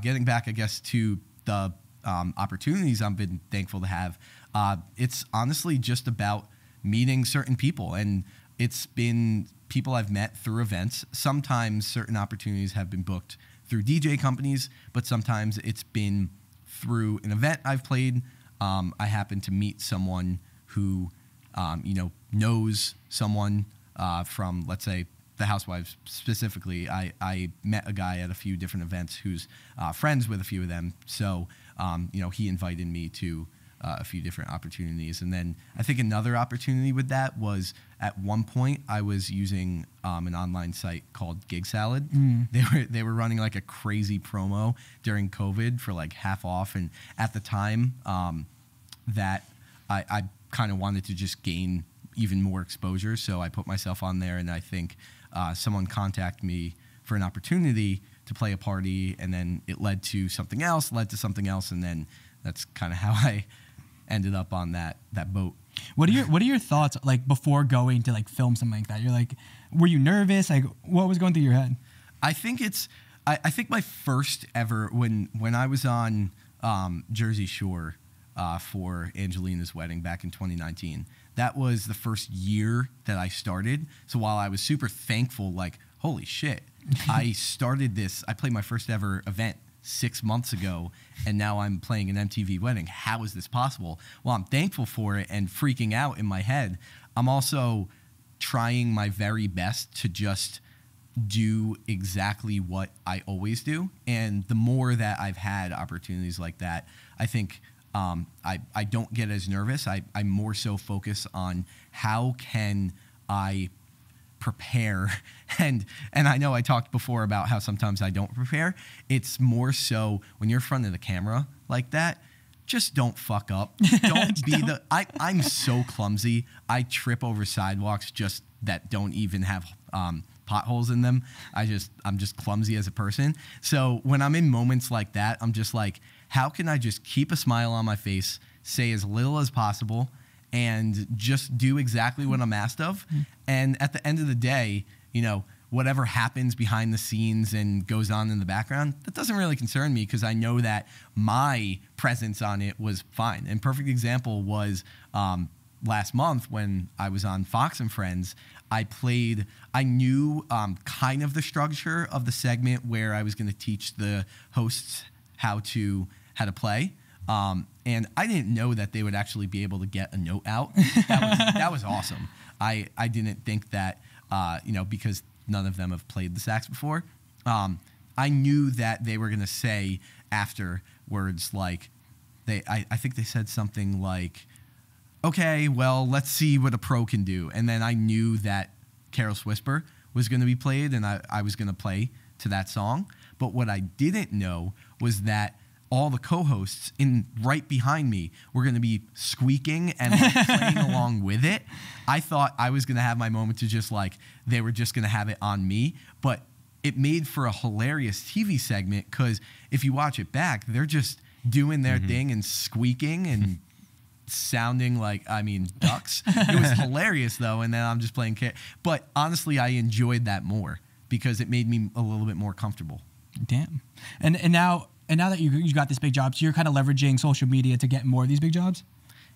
[SPEAKER 3] getting back, I guess, to the opportunities I've been thankful to have, it's honestly just about meeting certain people. And it's been people I've met through events. Sometimes certain opportunities have been booked through DJ companies, but sometimes it's been through an event I've played. I happen to meet someone who, you know, knows someone from, let's say, the Housewives specifically. I met a guy at a few different events who's friends with a few of them. So, you know, he invited me to a few different opportunities. And then I think another opportunity with that was, at one point I was using an online site called Gig Salad. They were running like a crazy promo during COVID for like half off. And at the time that I kind of wanted to just gain even more exposure. So I put myself on there, and I think someone contacted me for an opportunity to play a party, and then it led to something else, and then that's kind of how I ended up on that boat.
[SPEAKER 1] What are your thoughts like before going to like film something like that? You're like, were you nervous? Like, what was going through your head?
[SPEAKER 3] I think I think my first ever, when I was on Jersey Shore for Angelina's wedding back in 2019. That was the first year that I started. So while I was super thankful, like, holy shit, I started this, I played my first ever event 6 months ago, and now I'm playing an MTV wedding. How is this possible? Well, I'm thankful for it and freaking out in my head. I'm also trying my very best to just do exactly what I always do. And the more that I've had opportunities like that, I think I don't get as nervous. I more so focus on how can I prepare. And I know I talked before about how sometimes I don't prepare. It's more so when you're in front of the camera like that, just don't fuck up. Don't be I'm so clumsy. I trip over sidewalks just that don't even have potholes in them. I'm just clumsy as a person. So when I'm in moments like that, I'm just like, how can I just keep a smile on my face, say as little as possible, and just do exactly what I'm asked of? And at the end of the day, whatever happens behind the scenes and goes on in the background, that doesn't really concern me because I know that my presence on it was fine. And perfect example was last month when I was on Fox and Friends. I knew kind of the structure of the segment where I was going to teach the hosts how to play. And I didn't know that they would actually be able to get a note out. That was awesome. I didn't think that, because none of them have played the sax before. I knew that they were going to say afterwards, like, I think they said something like, okay, well, let's see what a pro can do. And then I knew that Careless Whisper was going to be played, and I was going to play to that song. But what I didn't know was that all the co-hosts right behind me were going to be squeaking and like playing along with it. I thought I was going to have my moment to just like, they were just going to have it on me. But it made for a hilarious TV segment because if you watch it back, they're just doing their thing and squeaking and sounding like, ducks. It was hilarious though. And then I'm just playing. But honestly, I enjoyed that more because it made me a little bit more comfortable.
[SPEAKER 1] Damn. And now that you got this big job, so you're kind of leveraging social media to get more of these big jobs?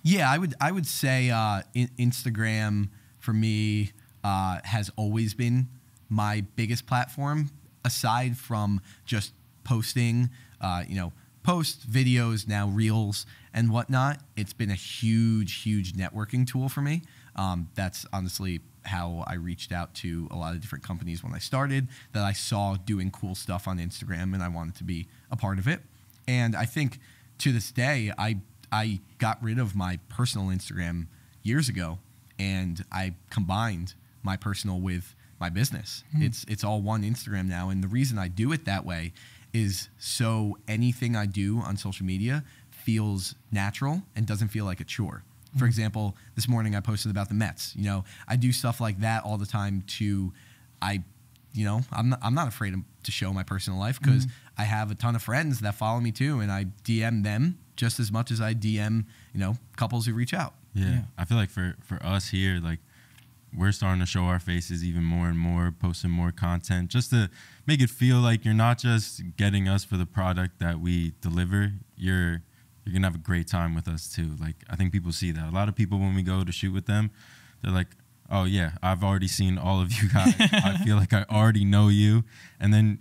[SPEAKER 3] Yeah, I would say Instagram for me has always been my biggest platform, aside from just posting, post videos, now reels and whatnot. It's been a huge networking tool for me. That's honestly how I reached out to a lot of different companies when I started that I saw doing cool stuff on Instagram and I wanted to be a part of it. And I think to this day, I got rid of my personal Instagram years ago and I combined my personal with my business. It's all one Instagram now. And the reason I do it that way is so anything I do on social media feels natural and doesn't feel like a chore. For example, this morning I posted about the Mets. I do stuff like that all the time I'm not afraid to show my personal life because I have a ton of friends that follow me too, and I DM them just as much as I DM, couples who reach out.
[SPEAKER 2] Yeah. I feel like for us here, like we're starting to show our faces even more and more, posting more content just to make it feel like you're not just getting us for the product that we deliver. You're going to have a great time with us too. Like, I think people see that. A lot of people, when we go to shoot with them, they're like, oh yeah, I've already seen all of you guys. I feel like I already know you. And then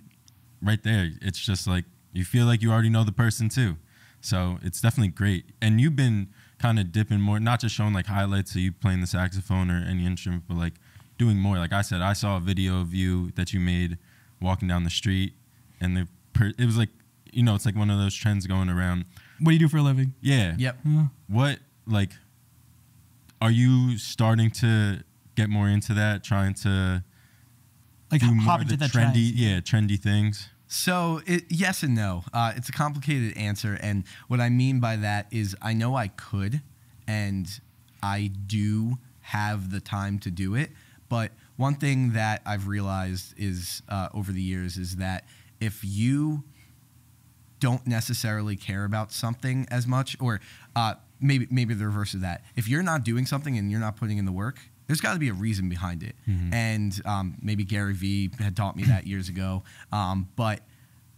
[SPEAKER 2] right there, it's just like, you feel like you already know the person too. So it's definitely great. And you've been kind of dipping more, not just showing like highlights of you playing the saxophone or any instrument, but like doing more. Like I said, I saw a video of you that you made walking down the street, and it was like, it's like one of those trends going around.
[SPEAKER 1] What do you do for a living?
[SPEAKER 3] Yeah. Yep.
[SPEAKER 2] What, like, are you starting to get more into that, trying to
[SPEAKER 1] like
[SPEAKER 2] do
[SPEAKER 1] hop
[SPEAKER 2] more
[SPEAKER 1] into
[SPEAKER 2] of the
[SPEAKER 1] the
[SPEAKER 2] trendy things?
[SPEAKER 3] So yes and no. It's a complicated answer, and what I mean by that is I know I could, and I do have the time to do it. But one thing that I've realized is over the years is that if you don't necessarily care about something as much, or maybe the reverse of that, if you're not doing something and you're not putting in the work, there's got to be a reason behind it. And maybe Gary Vee had taught me that years ago. But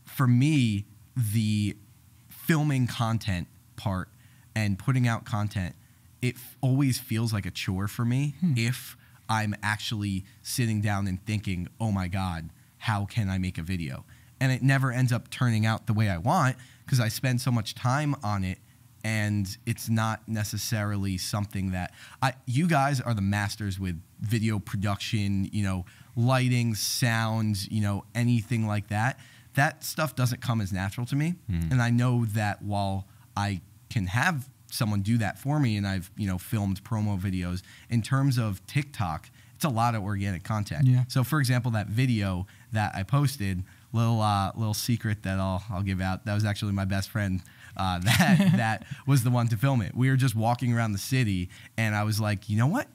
[SPEAKER 3] for me, the filming content part and putting out content, it always feels like a chore for me if I'm actually sitting down and thinking, oh my God, how can I make a video? And it never ends up turning out the way I want because I spend so much time on it, and it's not necessarily something that you guys are the masters with video production, lighting, sound, anything like that. That stuff doesn't come as natural to me. And I know that while I can have someone do that for me, and I've, filmed promo videos, in terms of TikTok, it's a lot of organic content.
[SPEAKER 1] Yeah.
[SPEAKER 3] So for example, that video that I posted, little secret that I'll give out, that was actually my best friend that was the one to film it. We were just walking around the city, and I was like, you know what?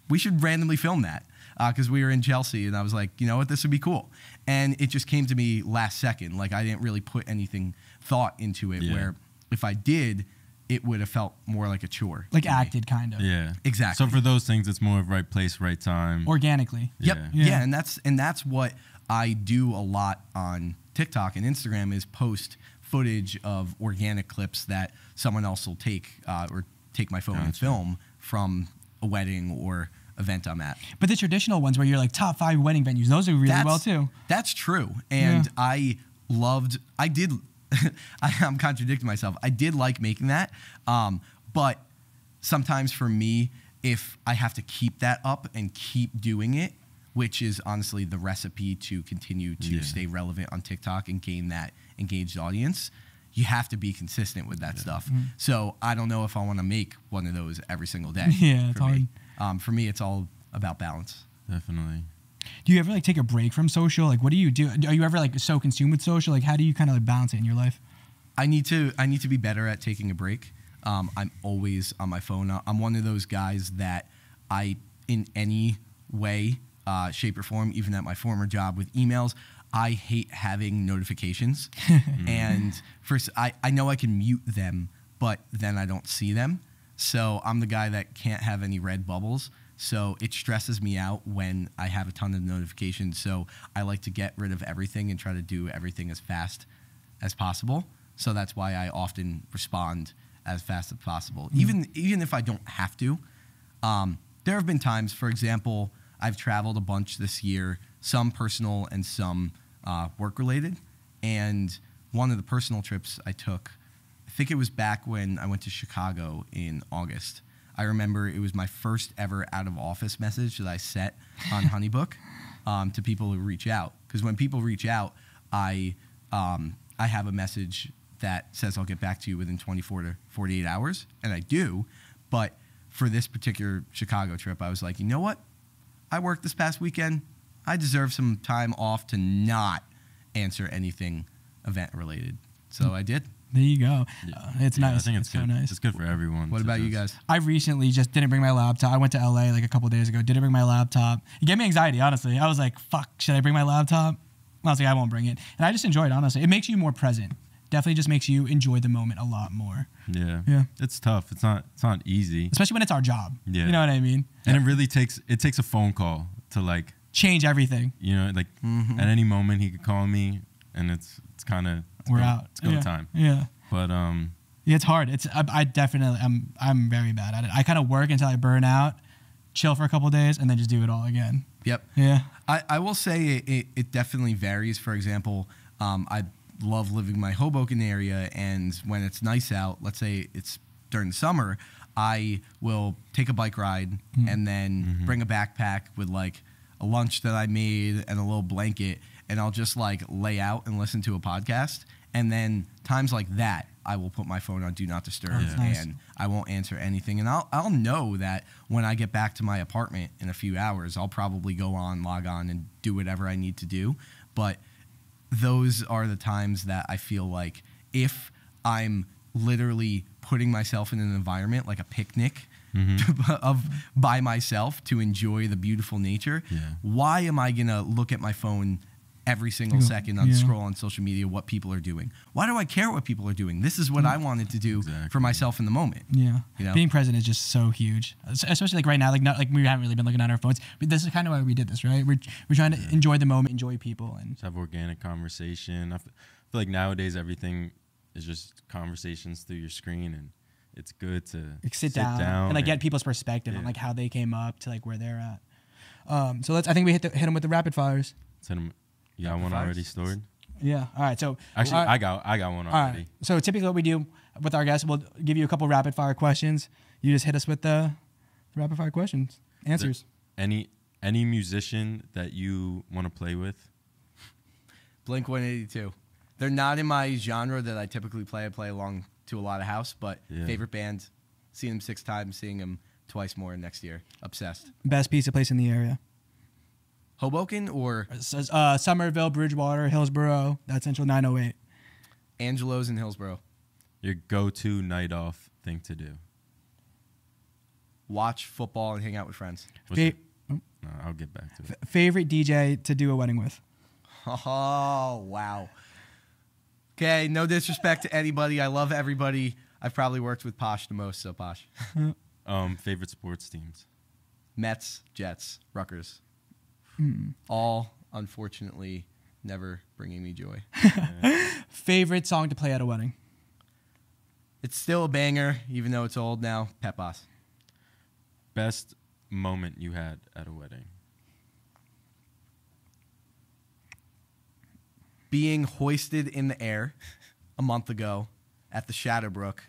[SPEAKER 3] We should randomly film that because we were in Chelsea, and I was like, you know what? This would be cool. And it just came to me last second. Like I didn't really put anything thought into it. Yeah. Where if I did, it would have felt more like a chore.
[SPEAKER 1] Like
[SPEAKER 3] to me.
[SPEAKER 1] acted kind of.
[SPEAKER 2] Yeah.
[SPEAKER 3] Exactly.
[SPEAKER 2] So for those things, it's more of right place, right time.
[SPEAKER 1] Organically.
[SPEAKER 3] Yep.
[SPEAKER 2] Yeah.
[SPEAKER 3] Yeah. And that's what I do a lot on TikTok and Instagram is post footage of organic clips that someone else will take or take my phone and
[SPEAKER 2] Gotcha.
[SPEAKER 3] film from a wedding or event I'm at.
[SPEAKER 1] But the traditional ones where you're like top 5 wedding venues, those do really well too.
[SPEAKER 3] That's true. And
[SPEAKER 1] Yeah.
[SPEAKER 3] I did, I'm contradicting myself. I did like making that. But sometimes for me, if I have to keep that up and keep doing it, which is honestly the recipe to continue to stay relevant on TikTok and gain that engaged audience, you have to be consistent with that stuff. So I don't know if I want to make one of those every single day.
[SPEAKER 1] Yeah, it's
[SPEAKER 3] for me. For me, it's all about balance.
[SPEAKER 2] Definitely.
[SPEAKER 1] Do you ever like take a break from social? Like, what do you do? Are you ever like so consumed with social? Like, how do you kind of like balance it in your life?
[SPEAKER 3] I need to be better at taking a break. I'm always on my phone. I'm one of those guys that in any way, shape or form, even at my former job with emails, I hate having notifications. And first, I know I can mute them, but then I don't see them. So I'm the guy that can't have any red bubbles. So it stresses me out when I have a ton of notifications. So I like to get rid of everything and try to do everything as fast as possible. So that's why I often respond as fast as possible, even if I don't have to. There have been times, for example, I've traveled a bunch this year, some personal and some work-related. And one of the personal trips I took, I think it was back when I went to Chicago in August. I remember it was my first ever out-of-office message that I set on Honeybook to people who reach out. Because when people reach out, I have a message that says I'll get back to you within 24 to 48 hours, and I do. But for this particular Chicago trip, I was like, you know what? I worked this past weekend. I deserve some time off to not answer anything event-related. So I did.
[SPEAKER 1] There you go. It's nice.
[SPEAKER 2] I think it's
[SPEAKER 1] so
[SPEAKER 2] good.
[SPEAKER 1] nice.
[SPEAKER 2] It's good for everyone.
[SPEAKER 3] What about you guys?
[SPEAKER 1] I recently just didn't bring my laptop. I went to LA like a couple days ago. Didn't bring my laptop. It gave me anxiety, honestly. I was like, fuck, should I bring my laptop? I was like, I won't bring it. And I just enjoyed it, honestly. It makes you more present. Definitely just makes you enjoy the moment a lot more.
[SPEAKER 2] Yeah.
[SPEAKER 1] Yeah.
[SPEAKER 2] It's tough. It's not easy.
[SPEAKER 1] Especially when it's our job.
[SPEAKER 2] Yeah.
[SPEAKER 1] You know what I mean?
[SPEAKER 2] And it really takes a phone call to like
[SPEAKER 1] change everything.
[SPEAKER 2] you know, like at any moment he could call me and it's kind of
[SPEAKER 1] We're out.
[SPEAKER 2] It's go
[SPEAKER 1] Yeah.
[SPEAKER 2] time.
[SPEAKER 1] Yeah.
[SPEAKER 2] But
[SPEAKER 1] Yeah, it's hard. I definitely I'm very bad at it. I kind of work until I burn out, chill for a couple of days, and then just do it all again.
[SPEAKER 3] Yep.
[SPEAKER 1] Yeah.
[SPEAKER 3] I will say it definitely varies. For example, I love living in my Hoboken area, and when it's nice out, let's say it's during the summer, I will take a bike ride and then bring a backpack with like a lunch that I made and a little blanket, and I'll just like lay out and listen to a podcast. And then times like that, I will put my phone on Do Not Disturb,
[SPEAKER 1] that's nice.
[SPEAKER 3] and I won't answer anything. And I'll know that when I get back to my apartment in a few hours, I'll probably log on and do whatever I need to do. But those are the times that I feel like if I'm literally putting myself in an environment like a picnic by myself to enjoy the beautiful nature, why am I going to look at my phone every single second on scroll on social media what people are doing? Why do I care what people are doing? This is what I wanted to do for myself in the moment.
[SPEAKER 1] Yeah.
[SPEAKER 3] You know?
[SPEAKER 1] Being present is just so huge, especially like right now. Like we haven't really been looking at our phones, but this is kind of why we did this, right? We're trying to enjoy the moment, enjoy people, and
[SPEAKER 2] just have organic conversation. I feel like nowadays everything is just conversations through your screen, and it's good to
[SPEAKER 1] like sit down and like get people's perspective on like how they came up to like where they're at. So I think we hit them with the rapid fires.
[SPEAKER 2] Let's hit 'em. You got one already stored?
[SPEAKER 1] Yeah. All right. So
[SPEAKER 2] Actually,
[SPEAKER 1] all right.
[SPEAKER 2] I got one
[SPEAKER 1] All
[SPEAKER 2] already.
[SPEAKER 1] right. So typically what we do with our guests, we'll give you a couple rapid fire questions. You just hit us with the rapid fire questions, answers.
[SPEAKER 2] Any musician that you want to play with?
[SPEAKER 3] Blink-182. They're not in my genre that I typically play. I play along to a lot of house, but favorite band. Seen them 6 times, seeing them twice more next year. Obsessed.
[SPEAKER 1] Best pizza place in the area.
[SPEAKER 3] Hoboken or
[SPEAKER 1] Somerville, Bridgewater, Hillsborough. That's Central 908.
[SPEAKER 3] Angelo's in Hillsborough.
[SPEAKER 2] Your go-to night off thing to do?
[SPEAKER 3] Watch football and hang out with friends.
[SPEAKER 2] No, I'll get back to it.
[SPEAKER 1] Favorite DJ to do a wedding with?
[SPEAKER 3] Oh, wow. Okay, no disrespect to anybody. I love everybody. I've probably worked with Posh the most, so Posh.
[SPEAKER 2] Favorite sports teams?
[SPEAKER 3] Mets, Jets, Rutgers. All, unfortunately, never bringing me joy.
[SPEAKER 1] Favorite song to play at a wedding?
[SPEAKER 3] It's still a banger, even though it's old now. Pet Boss.
[SPEAKER 2] Best moment you had at a wedding?
[SPEAKER 3] Being hoisted in the air a month ago at the Shadowbrook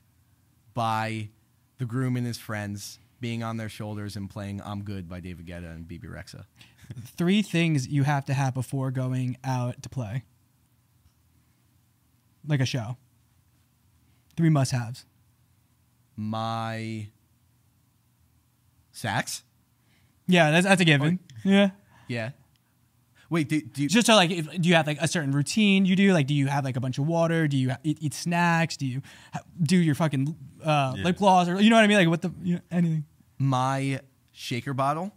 [SPEAKER 3] by the groom and his friends, being on their shoulders and playing I'm Good by David Guetta and BB Rexa.
[SPEAKER 1] 3 things you have to have before going out to play. Like a show. 3 must-haves.
[SPEAKER 3] My sax?
[SPEAKER 1] Yeah, that's a given. Yeah.
[SPEAKER 3] Yeah. Wait, do you...
[SPEAKER 1] Just so like, do you have like a certain routine you do? Like, do you have like a bunch of water? Do you eat snacks? Do you do your fucking lip gloss, or you know what I mean? Like what anything?
[SPEAKER 3] My shaker bottle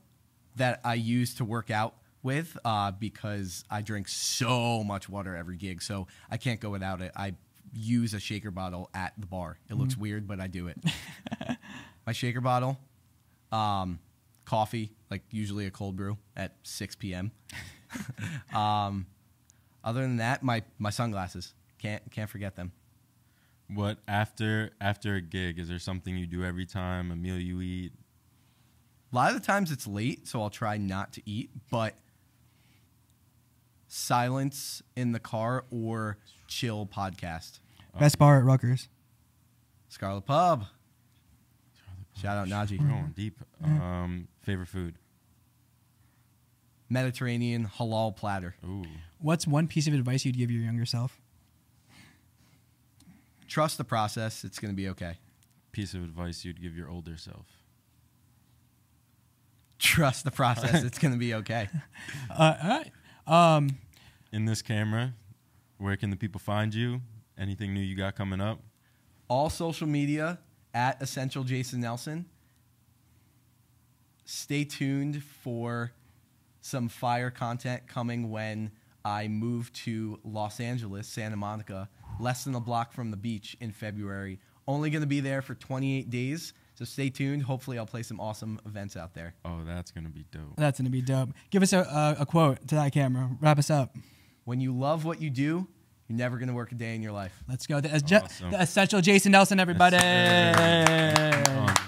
[SPEAKER 3] that I use to work out with because I drink so much water every gig, so I can't go without it. I use a shaker bottle at the bar. It looks weird, but I do it. My shaker bottle, coffee, like usually a cold brew at 6 p.m. Other than that, my sunglasses. Can't forget them.
[SPEAKER 2] What after a gig? Is there something you do every time? A meal you eat?
[SPEAKER 3] A lot of the times it's late, so I'll try not to eat, but silence in the car or chill podcast.
[SPEAKER 1] Best bar at Rutgers.
[SPEAKER 3] Scarlet Pub. Shout out Najee.
[SPEAKER 2] We're going deep. Favorite food?
[SPEAKER 3] Mediterranean halal platter.
[SPEAKER 2] Ooh.
[SPEAKER 1] What's one piece of advice you'd give your younger self?
[SPEAKER 3] Trust the process. It's going to be okay.
[SPEAKER 2] Piece of advice you'd give your older self?
[SPEAKER 3] Trust the process. It's going to be okay.
[SPEAKER 1] All right.
[SPEAKER 2] In this camera, where can the people find you? Anything new you got coming up?
[SPEAKER 3] All social media at Essential Jason Nelson. Stay tuned for some fire content coming when I move to Los Angeles, Santa Monica, less than a block from the beach in February. Only going to be there for 28 days, so stay tuned. Hopefully I'll play some awesome events out there.
[SPEAKER 2] Oh, that's going to be dope.
[SPEAKER 1] That's going to be dope. Give us a quote to that camera. Wrap us up.
[SPEAKER 3] When you love what you do, you're never going to work a day in your life.
[SPEAKER 1] Let's go. The
[SPEAKER 2] Awesome.
[SPEAKER 1] Essential Jason Nelson, everybody.
[SPEAKER 2] Yes,